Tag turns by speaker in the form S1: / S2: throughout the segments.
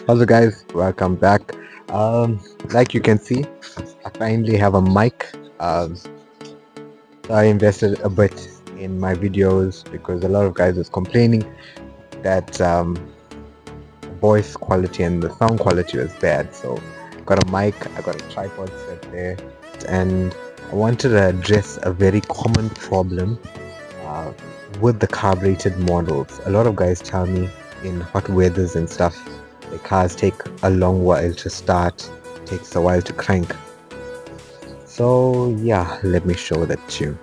S1: Hello guys, welcome back. Like you can see, I finally have a mic. I invested a bit in my videos because a lot of guys was complaining that the voice quality and the sound quality was bad. So got a mic, I got a tripod set there, and I wanted to address a very common problem uh, with the carbureted models. A lot of guys tell me in hot weathers and stuff, the cars take a long while to start, takes a while to crank. So yeah, let me show that to you.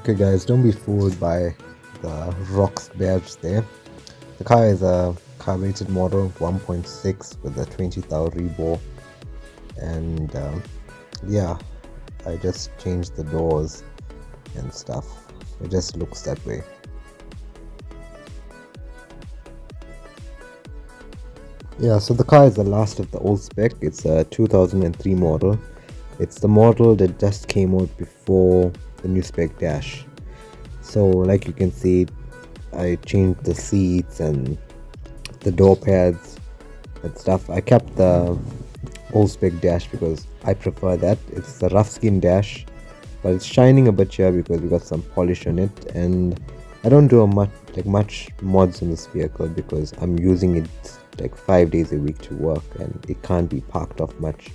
S1: Okay guys, don't be fooled by the rocks badge there. The car is a carbureted model 1.6 with a 20 thou rebore, and yeah, I just changed the doors and stuff. It just looks that way. Yeah, so the car is the last of the old spec. It's a 2003 model. It's the model that just came out before the new spec dash. So like you can see, I changed the seats and the door pads and stuff. I kept the old spec dash because I prefer that. It's the rough skin dash, but it's shining a bit here because we got some polish on it, and I don't do much mods on this vehicle because I'm using it like 5 days a week to work and it can't be parked off much.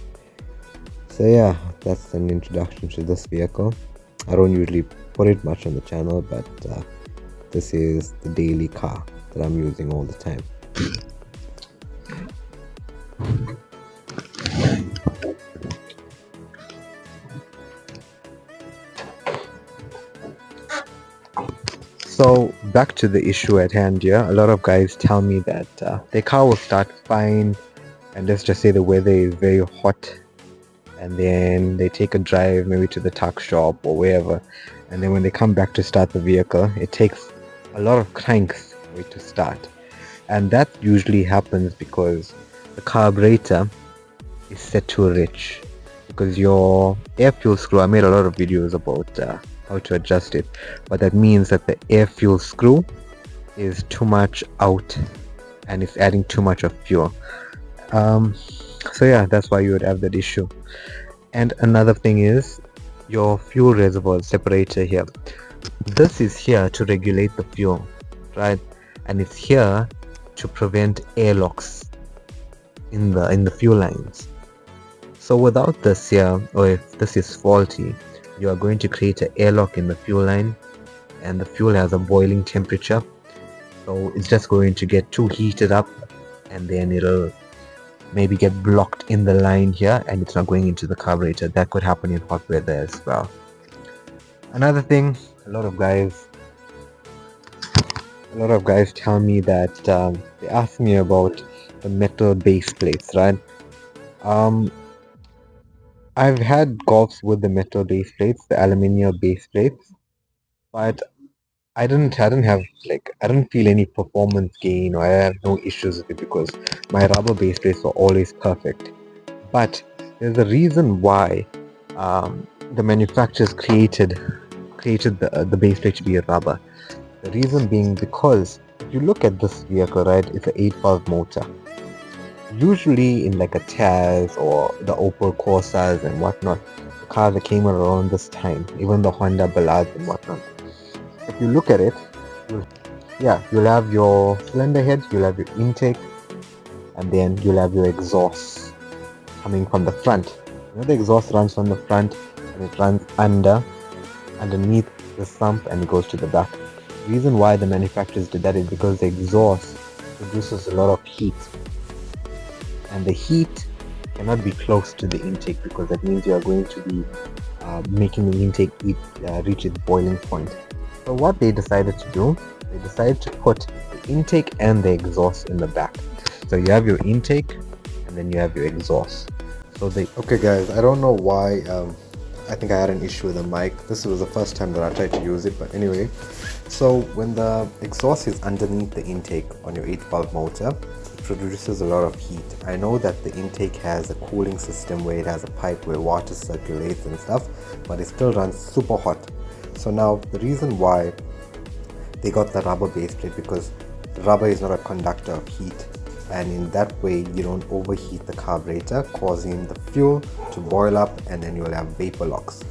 S1: So yeah, that's an introduction to this vehicle. I don't usually put it much on the channel, but this is the daily car that I'm using all the time. So back to the issue at hand here. A lot of guys tell me that their car will start fine, and let's just say the weather is very hot, and then they take a drive maybe to the tuck shop or wherever, and then when they come back to start the vehicle, it takes a lot of cranks for it to start, and that usually happens because the carburetor is set too rich, because your air fuel screw, I made a lot of videos about how to adjust it, but that means that the air fuel screw is too much out and it's adding too much of fuel. So yeah, that's why you would have that issue. And another thing is your fuel reservoir separator here. This is here to regulate the fuel, right? And it's here to prevent airlocks in the fuel lines. So without this here, or if this is faulty, you are going to create an airlock in the fuel line, and the fuel has a boiling temperature, so it's just going to get too heated up, and then it'll maybe get blocked in the line here and it's not going into the carburetor. That could happen in hot weather as well. Another thing, a lot of guys tell me that they ask me about the metal base plates, right? I've had Golfs with the metal base plates, the aluminium base plates, but I didn't feel any performance gain, or I have no issues with it because my rubber base plates were always perfect. But there's a reason why the manufacturers created the base plate to be a rubber. The reason being because if you look at this vehicle, right, it's an 8-valve motor. Usually in like a Taz or the Opel Corsas and whatnot, the cars that came around this time, even the Honda Ballads and whatnot, if you look at it, you'll have your cylinder head, you'll have your intake, and then you'll have your exhaust coming from the front. You know, the exhaust runs from the front and it runs underneath the sump and it goes to the back. The reason why the manufacturers did that is because the exhaust produces a lot of heat, and the heat cannot be close to the intake because that means you are going to be making the intake reach its boiling point. So what they decided to do, they decided to put the intake and the exhaust in the back. So you have your intake and then you have your exhaust. Okay guys, I don't know why I think I had an issue with the mic. This was the first time that I tried to use it, but anyway. So when the exhaust is underneath the intake on your 8-valve motor, it produces a lot of heat. I know that the intake has a cooling system where it has a pipe where water circulates and stuff, but it still runs super hot. So now the reason why they got the rubber base plate, because rubber is not a conductor of heat, and in that way you don't overheat the carburetor, causing the fuel to boil up, and then you'll have vapor locks.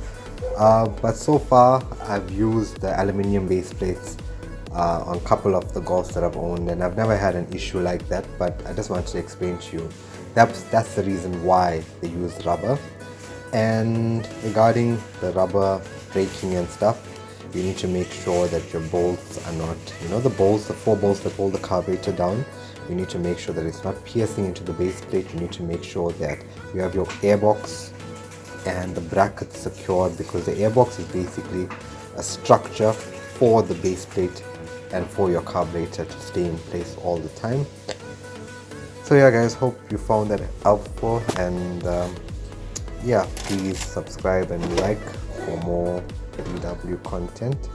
S1: But so far I've used the aluminium base plates on a couple of the Golfs that I've owned, and I've never had an issue like that. But I just wanted to explain to you that's the reason why they use rubber. And regarding the rubber braking and stuff, you need to make sure that your bolts are not, the bolts, the 4 bolts that hold the carburetor down, you need to make sure that it's not piercing into the base plate. You need to make sure that you have your airbox and the brackets secured, because the airbox is basically a structure for the base plate and for your carburetor to stay in place all the time. So yeah guys, hope you found that helpful, and yeah, please subscribe and like for more VW content.